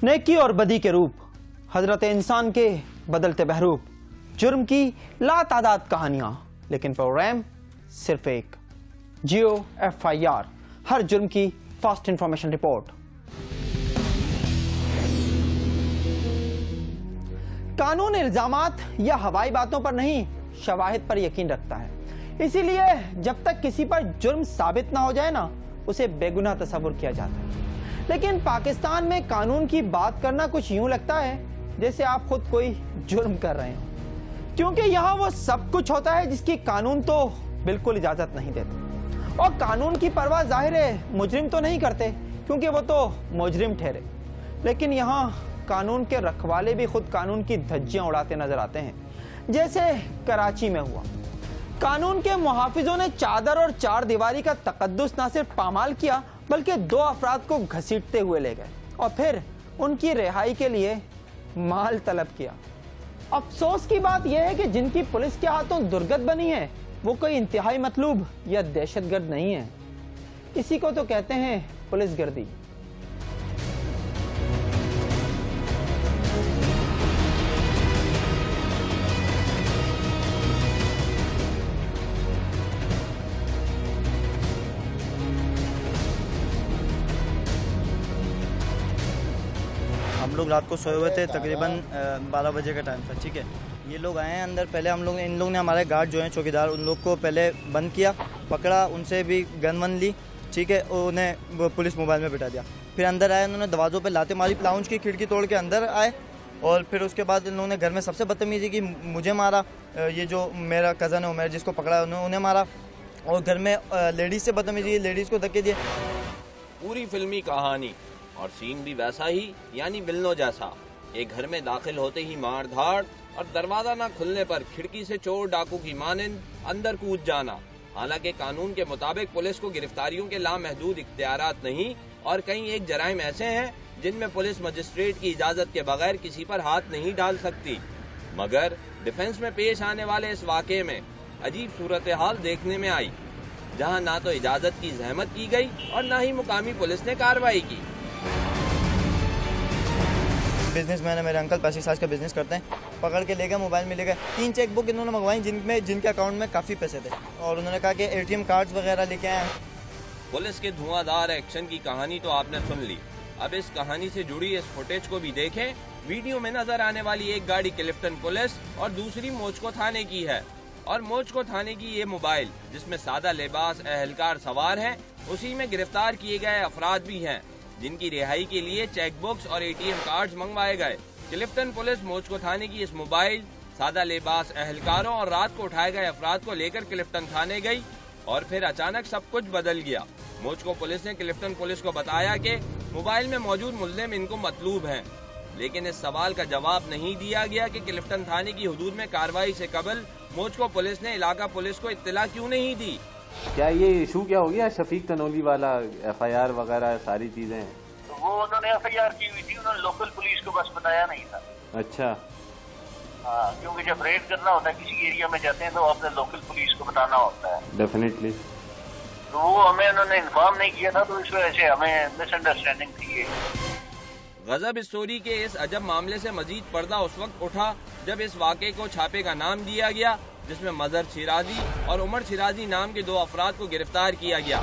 नेकी और बदी के रूप, हजरत इंसान के बदलते बहरूप, जुर्म की लातादाद कहानियां, लेकिन प्रोग्राम सिर्फ एक। जियो FIR, हर जुर्म की फास्ट इंफॉर्मेशन रिपोर्ट। कानून इल्जामात या हवाई बातों पर नहीं, शवाहिद पर यकीन रखता है। इसीलिए जब तक किसी पर जुर्म साबित ना हो जाए ना, उसे बेगुनाह तस्वुर किया जाता है। लेकिन पाकिस्तान में कानून की बात करना कुछ यूं लगता है जैसे आप खुद कोई जुर्म कर रहे हो, क्योंकि यहाँ वो सब कुछ होता है जिसकी कानून तो बिल्कुल इजाजत नहीं देता। और कानून की परवाह जाहिर है मुजरिम तो नहीं करते, क्योंकि वो तो मुजरिम ठहरे। लेकिन यहाँ कानून के रखवाले भी खुद कानून की धज्जियां उड़ाते नजर आते हैं, जैसे कराची में हुआ। कानून के मुहाफिजों ने चादर और चार दीवारी का तकद्दुस न सिर्फ पामाल किया, बल्कि 2 अफराद को घसीटते हुए ले गए और फिर उनकी रिहाई के लिए माल तलब किया। अफसोस की बात यह है कि जिनकी पुलिस के हाथों दुर्गत बनी है, वो कोई इंतहाई मतलूब या दहशतगर्द नहीं है। इसी को तो कहते हैं पुलिसगर्दी। हम लोग रात को सोए हुए थे, तकरीबन 12 बजे का टाइम था। ठीक है, ये लोग आए हैं अंदर। पहले इन लोग ने हमारे गार्ड जो हैं चौकीदार, उन लोग को पहले बंद किया, पकड़ा, उनसे भी गन वन ली। ठीक है, उन्हें पुलिस मोबाइल में बिठा दिया। फिर अंदर आए, उन्होंने दरवाज़ों पे लाते मारी, लाउंज की खिड़की तोड़ के अंदर आए। और फिर उसके बाद इन लोगों ने घर में सबसे बदतमीजी की, मुझे मारा, ये जो मेरा कज़न है उमर जिसको पकड़ा उन्हें मारा, और घर में लेडीज़ से बदतमीजी, लेडीज़ को धक्के दिए। पूरी फिल्मी कहानी और सीन भी वैसा ही, यानी विलनों जैसा। एक घर में दाखिल होते ही मार धाड़ और दरवाजा न खुलने पर खिड़की से चोर डाकू की मानिंद अंदर कूद जाना। हालांकि कानून के मुताबिक पुलिस को गिरफ्तारियों के लामहदूद इख्तियारात नहीं, और कई एक जराइम ऐसे हैं जिनमें पुलिस मजिस्ट्रेट की इजाजत के बगैर किसी पर हाथ नहीं डाल सकती। मगर डिफेंस में पेश आने वाले इस वाक़े में अजीब सूरत हाल देखने में आई, जहाँ ना तो इजाजत की जहमत की गई और न ही मुकामी पुलिस ने कार्रवाई की। बिजनेसमैन है मेरे अंकल, 35 साल का बिजनेस करते हैं, पकड़ के ले गए, मोबाइल में ले गए। 3 चेकबुक इन्होंने मंगवाई जिनके अकाउंट में काफ़ी पैसे थे, और उन्होंने कहा कि ATM कार्ड्स वगैरह लेके आए। पुलिस के धुआंधार एक्शन की कहानी तो आपने सुन ली। अब इस कहानी से जुड़ी इस फुटेज को भी देखें। वीडियो में नजर आने वाली एक गाड़ी क्लिफ्टन पुलिस और दूसरी मोचको थाने की है, और मोचको थाने की ये मोबाइल जिसमें सादा लिबास एहलकार सवार है, उसी में गिरफ्तार किए गए अफराद भी हैं, जिनकी रिहाई के लिए चेकबुक्स और ATM कार्ड्स मंगवाए गए। क्लिफ्टन पुलिस मोचको थाने की इस मोबाइल, सादा लिबास एहलकारों और रात को उठाए गए अफराद को लेकर क्लिफ्टन थाने गई, और फिर अचानक सब कुछ बदल गया। मोचको पुलिस ने क्लिफ्टन पुलिस को बताया कि मोबाइल में मौजूद मुल्जिम इनको मतलूब हैं, लेकिन इस सवाल का जवाब नहीं दिया गया कि क्लिफ्टन थाने की हुदूद में कार्रवाई से कबल मोचको पुलिस ने इलाका पुलिस को इत्तला क्यों नहीं दी। क्या ये इशू क्या हो गया शफीक तनोली वाला, FIR वगैरह सारी चीजें? तो वो उन्होंने FIR की हुई थी, उन्होंने लोकल पुलिस को बस बताया नहीं था। अच्छा। हाँ, क्योंकि जब रेड करना होता है किसी एरिया में जाते हैं तो आपने लोकल पुलिस को बताना होता है। डेफिनेटली। तो वो हमें उन्होंने इन्फॉर्म नहीं किया था, तो इस वजह से हमें मिसअंडरस्टैंडिंग थी। गजब स्टोरी के इस अजब मामले से मजीद पर्दा उस वक्त उठा जब इस वाक़े को छापे का नाम दिया गया, जिसमें मजहर शिराजी और उमर शिराजी नाम के 2 अफराद को गिरफ्तार किया गया।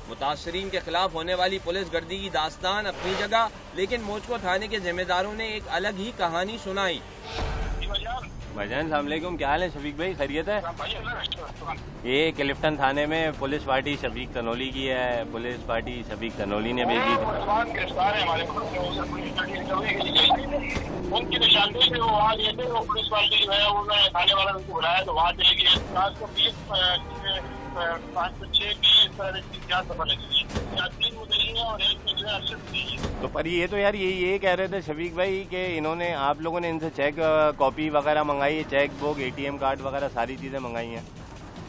मुतासरीन के खिलाफ होने वाली पुलिस गर्दी की दास्तान अपनी जगह, लेकिन मोचको थाने के जिम्मेदारों ने एक अलग ही कहानी सुनाई। भाईजान अस्सलाम वालेकुम, क्या हाल है शफीक भाई, खैरियत है? ये क्लिफ्टन थाने में पुलिस पार्टी शफीक तनोली की है, पुलिस पार्टी शफीक तनोली ने भेजी थी। उनकी निशानदेही पे वो वहाँ गए थे, वो पुलिस पार्टी जो है उन्होंने थाने वाला उनको बुलाया तो वहाँ चले गए। 506 की जांच सफल लगी है, 3 मुद्दई हैं और 1 में जो है अरशद नहीं है। तो पर ये तो यार ये कह रहे थे शफीक भाई कि इन्होंने, आप लोगों ने इनसे चेक कॉपी वगैरह मंगाई है, चेक बुक ATM कार्ड वगैरह सारी चीजें मंगाई हैं।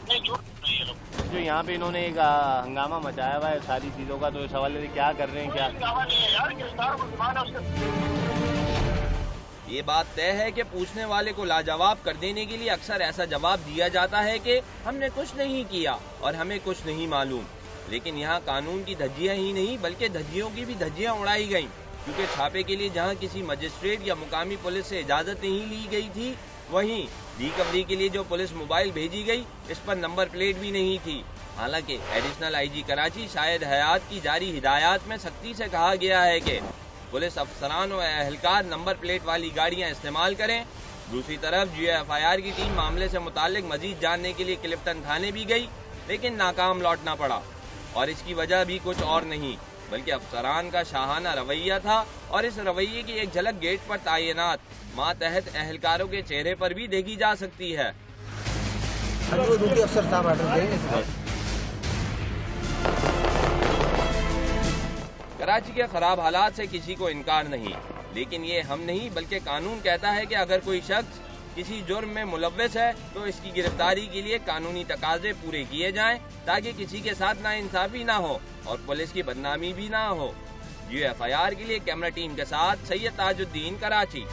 नहीं, झूठ नहीं है लोग। जो यहाँ पे इन्होंने एक हंगामा मचाया हुआ है सारी चीजों का, तो इस हवाले से क्या कर रहे हैं? क्या हंगामा नहीं है यार, गिरफ्तार को जुबान है उसके। ये बात तय है कि पूछने वाले को लाजवाब कर देने के लिए अक्सर ऐसा जवाब दिया जाता है कि हमने कुछ नहीं किया और हमें कुछ नहीं मालूम। लेकिन यहाँ कानून की धज्जियाँ ही नहीं बल्कि धज्जियों की भी धज्जियाँ उड़ाई गईं। क्योंकि छापे के लिए जहां किसी मजिस्ट्रेट या मुकामी पुलिस से इजाजत नहीं ली गई थी, वहीं रिकवरी के लिए जो पुलिस मोबाइल भेजी गई, इस पर नंबर प्लेट भी नहीं थी। हालांकि एडिशनल आईजी कराची शाहिद हयात की जारी हिदायत में सख्ती से कहा गया है कि पुलिस अफसरान और एहलकार नंबर प्लेट वाली गाड़ियां इस्तेमाल करें। दूसरी तरफ GFIR की टीम मामले से मुतालिक मजीद जानने के लिए क्लिफ्टन थाने भी गई, लेकिन नाकाम लौटना पड़ा। और इसकी वजह भी कुछ और नहीं बल्कि अफसरान का शाहाना रवैया था, और इस रवैये की एक झलक गेट पर तैनात मातहत एहलकारों के चेहरे पर भी देखी जा सकती है। कराची के खराब हालात से किसी को इनकार नहीं, लेकिन ये हम नहीं बल्कि कानून कहता है कि अगर कोई शख्स किसी जुर्म में मुलव्वस है तो इसकी गिरफ्तारी के लिए कानूनी तकाजे पूरे किए जाएं, ताकि किसी के साथ नाइंसाफी ना हो और पुलिस की बदनामी भी ना हो। GFIR के लिए कैमरा टीम के साथ सैयद ताजुद्दीन, कराची।